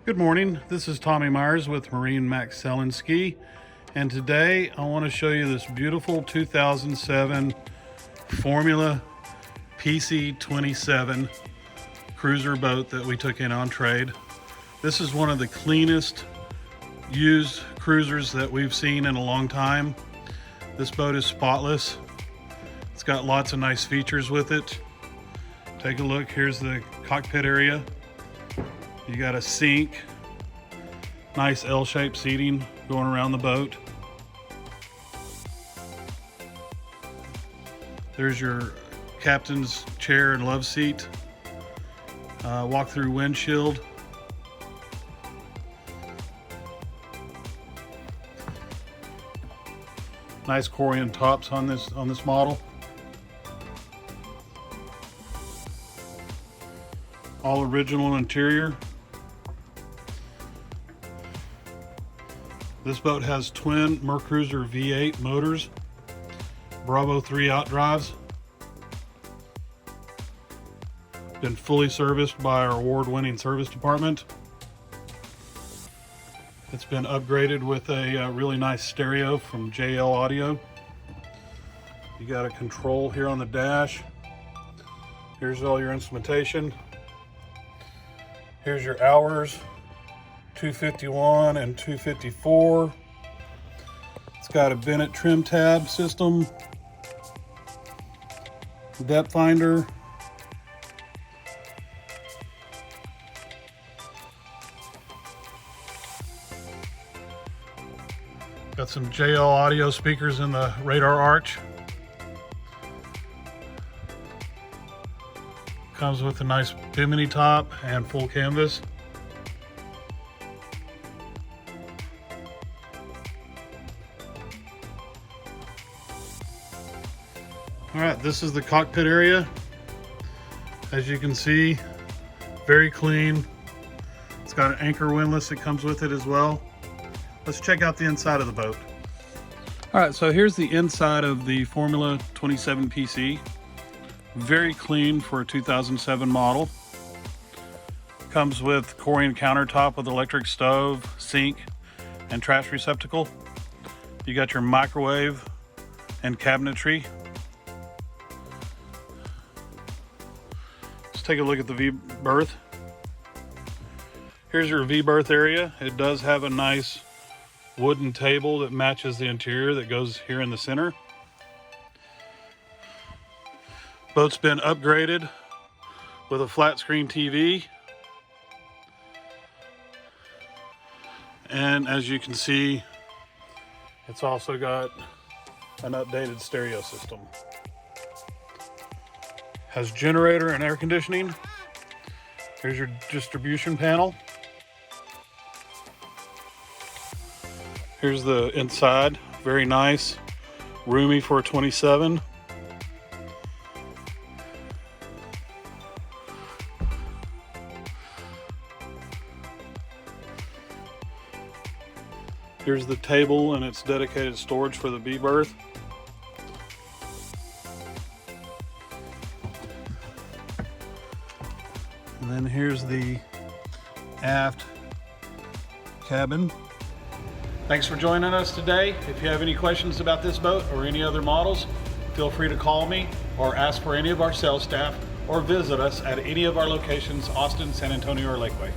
Good morning, this is Tommy Myers with MarineMax Sailandski, and today I want to show you this beautiful 2007 Formula PC-27 cruiser boat that we took in on trade. This is one of the cleanest used cruisers that we've seen in a long time. This boat is spotless. It's got lots of nice features with it. Take a look, here's the cockpit area. You got a sink, nice L-shaped seating going around the boat. There's your captain's chair and love seat. Walk-through windshield. Nice Corian tops on this model. All original interior. This boat has twin Mercruiser V8 motors, Bravo 3 outdrives. Been fully serviced by our award-winning service department. It's been upgraded with a really nice stereo from JL Audio. You got a control here on the dash. Here's all your instrumentation. Here's your hours, 251 and 254. It's got a Bennett trim tab system, depth finder, got some JL audio speakers in the radar arch. Comes with a nice bimini top and full canvas. All right, this is the cockpit area. As you can see, very clean. It's got an anchor windlass that comes with it as well. Let's check out the inside of the boat. All right, so here's the inside of the Formula 27 PC. Very clean for a 2007 model. Comes with Corian countertop with electric stove, sink, and trash receptacle. You got your microwave and cabinetry. Let's take a look at the V-berth. Here's your V-berth area. It does have a nice wooden table that matches the interior that goes here in the center. Boat's been upgraded with a flat screen TV. And as you can see, it's also got an updated stereo system. Has generator and air conditioning. Here's your distribution panel. Here's the inside, very nice, roomy for a 27. Here's the table and its dedicated storage for the V-berth. And then here's the aft cabin. Thanks for joining us today. If you have any questions about this boat or any other models, feel free to call me or ask for any of our sales staff or visit us at any of our locations, Austin, San Antonio, or Lakeway.